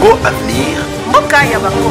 Congo Avenir. Mokaya Bakongo.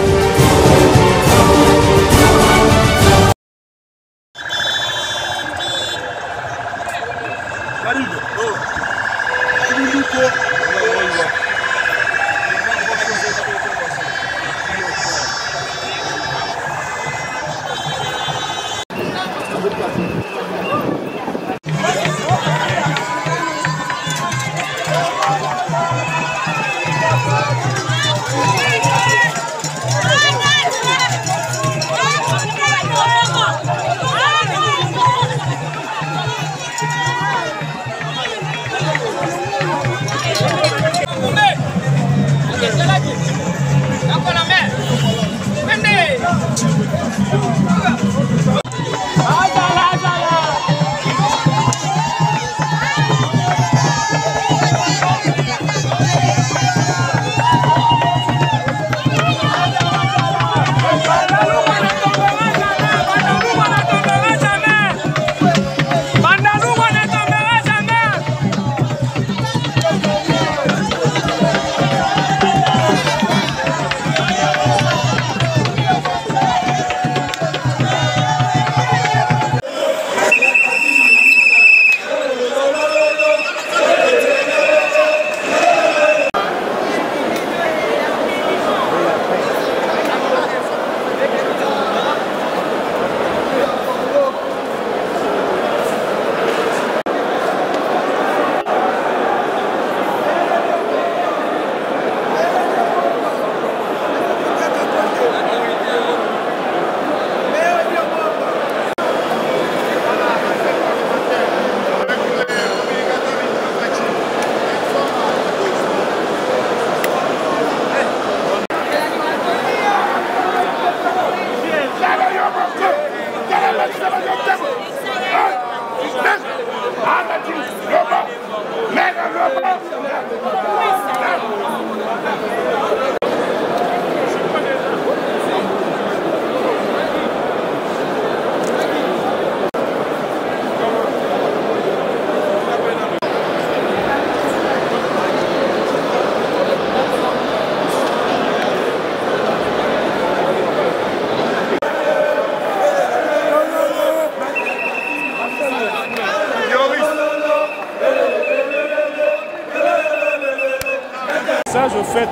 Au fait,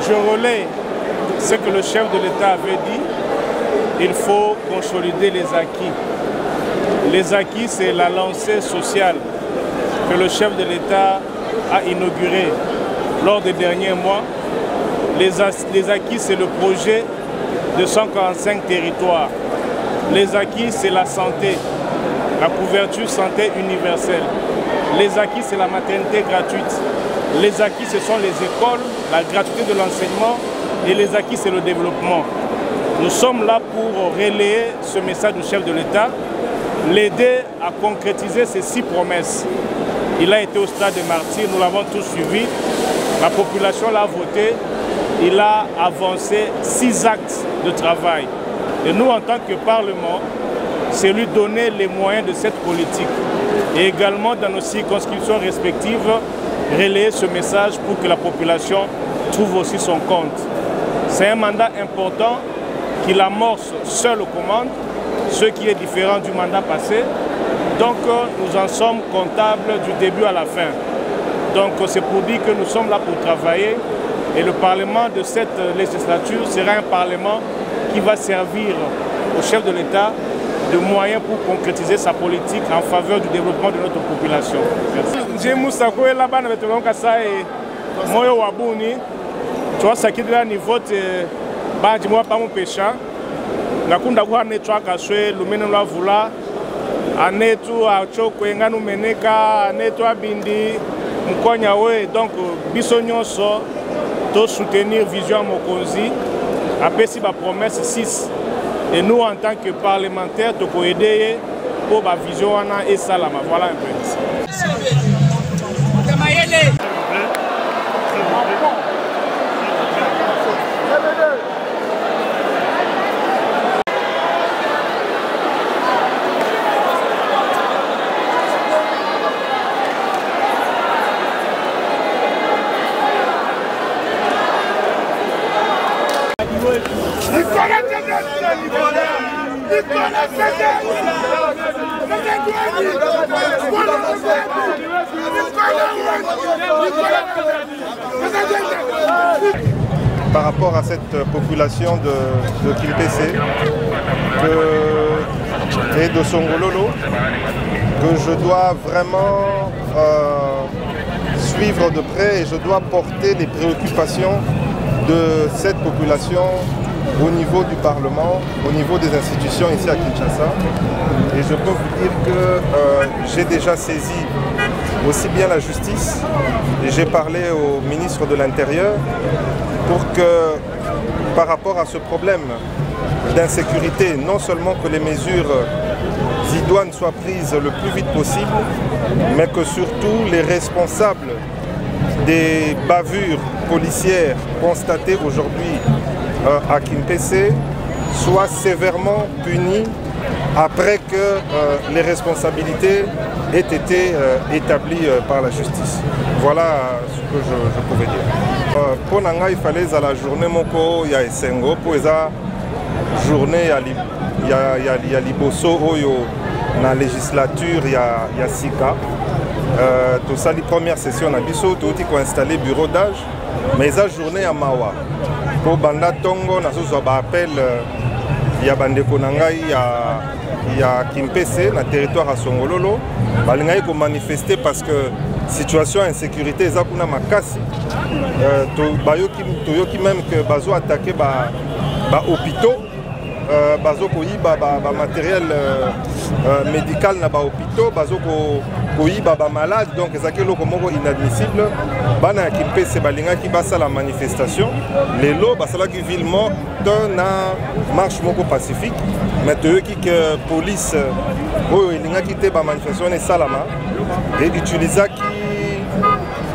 je relaie ce que le chef de l'État avait dit. Il faut consolider les acquis. Les acquis, c'est la lancée sociale que le chef de l'État a inaugurée lors des derniers mois. Les acquis, c'est le projet de 145 territoires. Les acquis, c'est la santé, la couverture santé universelle. Les acquis, c'est la maternité gratuite. Les acquis, ce sont les écoles, la gratuité de l'enseignement, et les acquis, c'est le développement. Nous sommes là pour relayer ce message du chef de l'État, l'aider à concrétiser ces 6 promesses. Il a été au stade de martyrs, nous l'avons tous suivi, la population l'a voté, il a avancé 6 actes de travail. Et nous, en tant que Parlement, c'est lui donner les moyens de cette politique. Et également, dans nos circonscriptions respectives, relayer ce message pour que la population trouve aussi son compte. C'est un mandat important qu'il amorce seul aux commandes, ce qui est différent du mandat passé. Donc nous en sommes comptables du début à la fin. Donc c'est pour dire que nous sommes là pour travailler et le Parlement de cette législature sera un Parlement qui va servir au chef de l'État de moyens pour concrétiser sa politique en faveur du développement de notre population. Merci. Moussa là-bas avec le Kassa et Moyo Wabouni, tu vois, ça qui est là niveau de moi pas mon péchant. Nakunda kwa netwa kaswe lumene lwa vula anetu achoko enganu meneka anetu abindi mkonya we donc biso nyonso to soutenir vision mokonzi apesi ba promesse 6 et nous en tant que parlementaires to ko aider pour ba vision wana et salama voilà un peu. Par rapport à cette population de Kimpese et de Songololo, que je dois vraiment suivre de près et je dois porter les préoccupations de cette population au niveau du Parlement, au niveau des institutions ici à Kinshasa. Et je peux vous dire que j'ai déjà saisi aussi bien la justice et j'ai parlé au ministre de l'Intérieur pour que, par rapport à ce problème d'insécurité, non seulement que les mesures idoines soient prises le plus vite possible, mais que surtout les responsables des bavures policières constatées aujourd'hui à Kimpese soient sévèrement punis après que les responsabilités aient été établies par la justice. Voilà ce que je pouvais dire. Pour Nanga, il fallait la journée moko ya esengo pour esa journée ya liboso oyo na législature ya sika. Tout ça, la première session na biso tout ko installer bureau d'âge, mais esa journée ya mawa. Pour banda tongo na zo ba appel ya bandeko nangai ya Kimpese na territoire à Songololo, balingai ko manifester parce que situation insécurité eza kuna makasi. Toyoki même que bazo attaquer ba hôpitaux, bazo koyiba ba matériel médical na ba hôpitaux, bazo koyiba ba malade, donc ezaki loko moko inadmissible. Bana ya Kimpese balingaki basala manifestation lelo basalaki ville morte na marche moko pacifique, mais toyoki que police oyo elingaki te ba manifestation esalama et utilisaki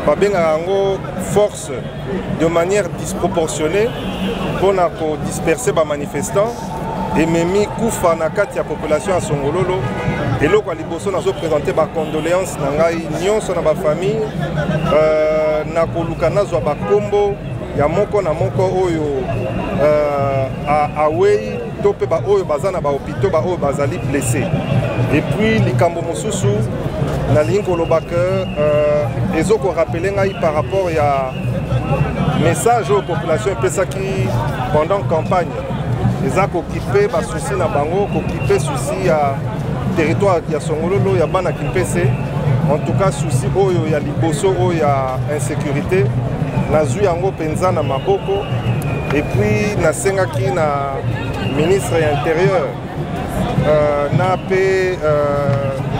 babengaka yango force de manière disproportionnée pour disperser les manifestants et memi kufa na kati ya population à Songololo. Et là, quand liboso nazo présenter ba condoléances na ngai nyonso na ba famille na koluka nazwa ba kombo ya moko na moko oyo awei to pe ba oyo baza na ba hôpitaux ba oyo bazali blessés. Et puis likambo mosusu na ligne koloba que ezoko rappeler ngai par rapport ya message aux populations pesaki pendant campagne ezako occupé ba souci na bango occupé souci ya territoire ya Songololo ya bana Kimpese, en tout cas souci oyo ya liboso oyo ya insécurité nazui yango penza na maboko. Et puis nasengaki na ministre ya intérieur na pe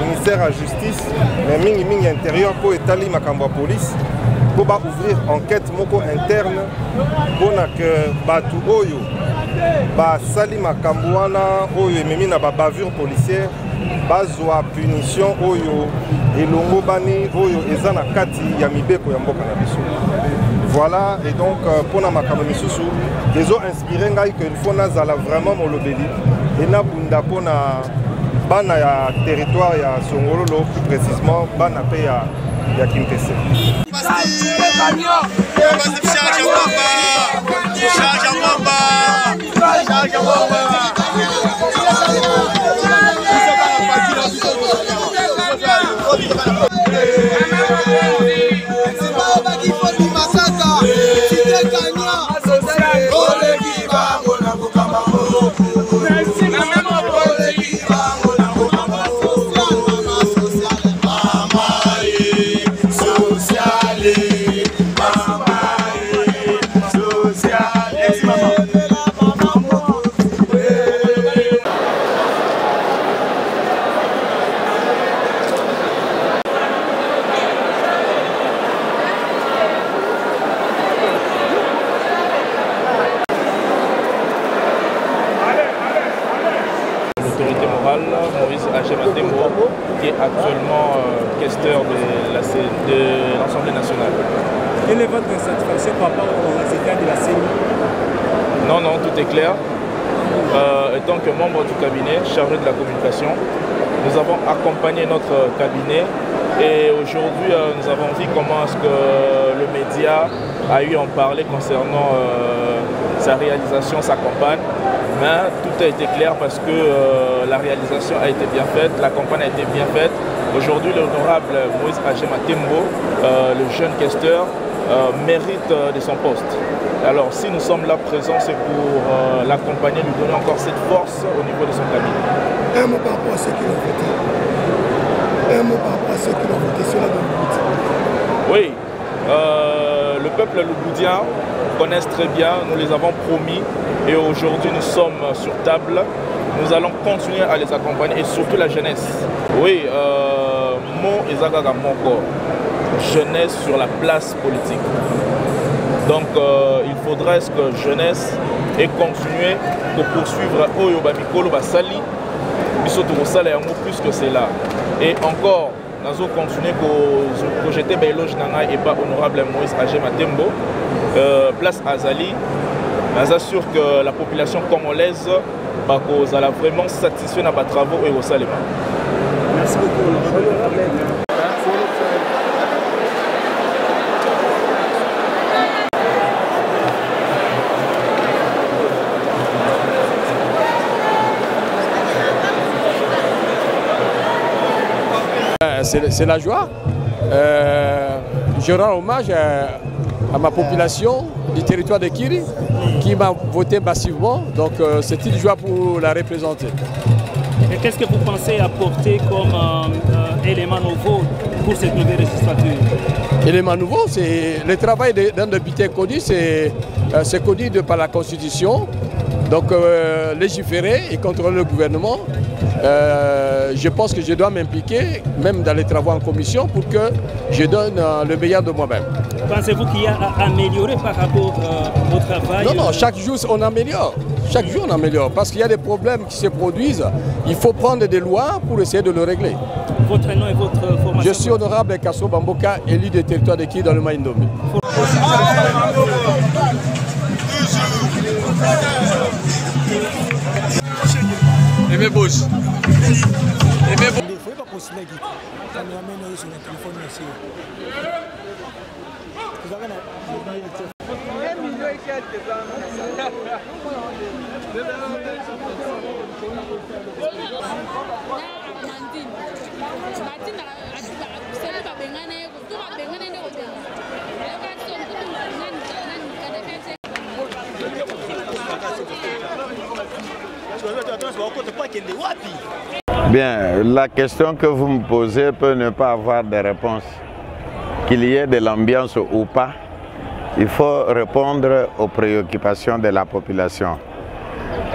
ministère à justice mais mingi intérieur pour étaler makambo ya police pour ouvrir enquête moko interne pour que batu oyo basali makambo wana oyo ememi na bavure policière bazwa punition oyo elongo bani oyo eza na kati ya mibeko ya mboka na biso. Voilà, et donc pour na makambo misusu ils ont inspiré ngai que il faut nazala vraiment molobeli et na bunda pour na bana ya territoire ya Songololo, plus précisément bana pe ya Kimpese. Moïse H.M.Atembo, qui est actuellement questeur de l'Assemblée nationale. Quelle est votre satisfaction par rapport aux résultats de la CENI? Non, tout est clair. Étant que membre du cabinet chargé de la communication, nous avons accompagné notre cabinet et aujourd'hui nous avons vu comment est-ce que le média a eu à en parler concernant sa réalisation s'accompagne. Mais tout a été clair parce que la réalisation a été bien faite, la campagne a été bien faite. Aujourd'hui, l'honorable Moïse Agema Tembo, le jeune questeur, mérite de son poste. Alors si nous sommes là présents, c'est pour l'accompagner, lui donner encore cette force au niveau de son cabinet. Un mot par rapport à ceux qui l'ont voté. Un mot par rapport à ceux qui l'ont voté sur la Louboudi. Oui, le peuple louboudien connaissent très bien, nous les avons promis et aujourd'hui nous sommes sur table. Nous allons continuer à les accompagner et surtout la jeunesse. Oui, Mo Ezagaga Moko, jeunesse sur la place politique. Donc il faudrait que jeunesse ait continué de poursuivre Oyoba Mikolo Basali, plus que c'est là. Et encore, nous allons continuer à projeter l'éloge et pas honorable Moïse Agema Tembo, place Azali. Nous assure que la population congolaise va vraiment satisfaire nos travaux et au Salema. Merci beaucoup. C'est la joie. Je rends hommage à ma population du territoire de Kiri qui m'a voté massivement. Donc c'est une joie pour la représenter. Et qu'est-ce que vous pensez apporter comme élément nouveau pour cette nouvelle législature? Élément nouveau, c'est le travail d'un député connu, c'est connu par la Constitution. Donc légiférer et contrôler le gouvernement, je pense que je dois m'impliquer, même dans les travaux en commission, pour que je donne le meilleur de moi-même. Pensez-vous qu'il y a à améliorer par rapport au travail? Non, chaque jour on améliore. Chaque jour on améliore, parce qu'il y a des problèmes qui se produisent. Il faut prendre des lois pour essayer de le régler. Votre nom et votre formation? Je suis honorable Kasso Bamboka, élu des territoires de Kiri dans le Maïndomé. Aimez Bosch. Aimez Bosch. Il ne faut pas postuler Guy. Quand on amène sur le téléphone aussi. Vous avez Bien, la question que vous me posez peut ne pas avoir de réponse. Qu'il y ait de l'ambiance ou pas, il faut répondre aux préoccupations de la population.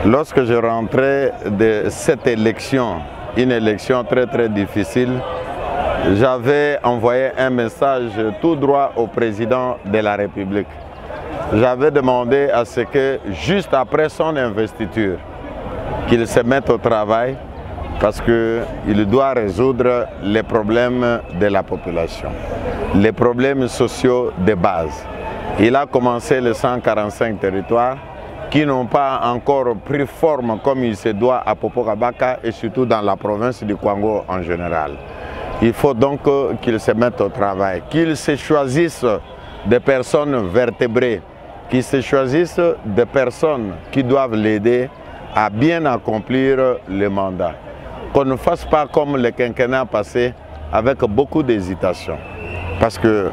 Lorsque je rentrais de cette élection, une élection très difficile, j'avais envoyé un message tout droit au président de la République. J'avais demandé à ce que, juste après son investiture, qu'il se mette au travail parce qu'il doit résoudre les problèmes de la population, les problèmes sociaux de base. Il a commencé les 145 territoires qui n'ont pas encore pris forme comme il se doit à Popokabaka et surtout dans la province du Kwango en général. Il faut donc qu'il se mette au travail, qu'il se choisisse des personnes vertébrées, qu'il se choisisse des personnes qui doivent l'aider à bien accomplir le mandat. Qu'on ne fasse pas comme le quinquennat passé avec beaucoup d'hésitation. Parce que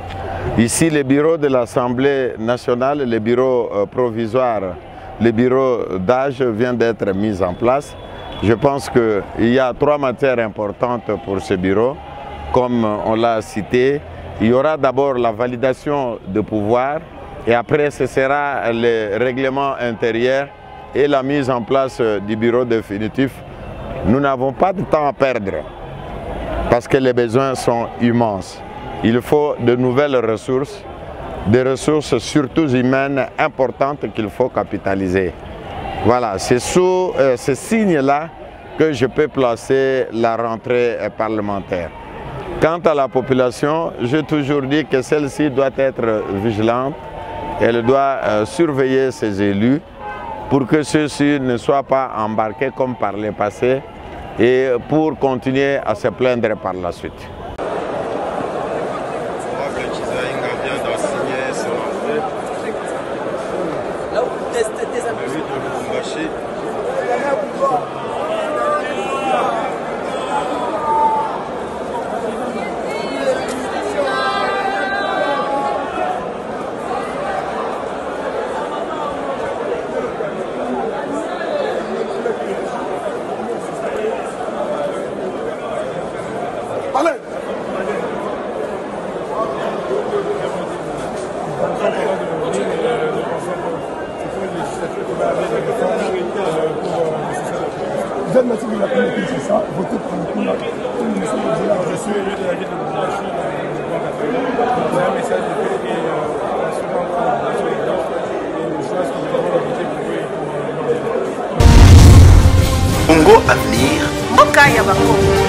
ici, le bureau de l'Assemblée nationale, le bureau provisoire, le bureau d'âge vient d'être mis en place. Je pense qu'il y a 3 matières importantes pour ce bureau. Comme on l'a cité, il y aura d'abord la validation de pouvoir et après ce sera le règlement intérieur et la mise en place du bureau définitif. Nous n'avons pas de temps à perdre parce que les besoins sont immenses. Il faut de nouvelles ressources, des ressources surtout humaines importantes qu'il faut capitaliser. Voilà, c'est sous ce signe-là que je peux placer la rentrée parlementaire. Quant à la population, j'ai toujours dit que celle-ci doit être vigilante, elle doit surveiller ses élus pour que ceux-ci ne soient pas embarqués comme par le passé et pour continuer à se plaindre par la suite. Là où vous testez Vous êtes natif de la commune de Kinshasa, votez pour le coup. Je suis élu de la ville de Bougachi, c'est un message de paix et souvent pour la population et je pense que nous avons voté pour eux. Congo Avenir. Mboka ya Bakongo.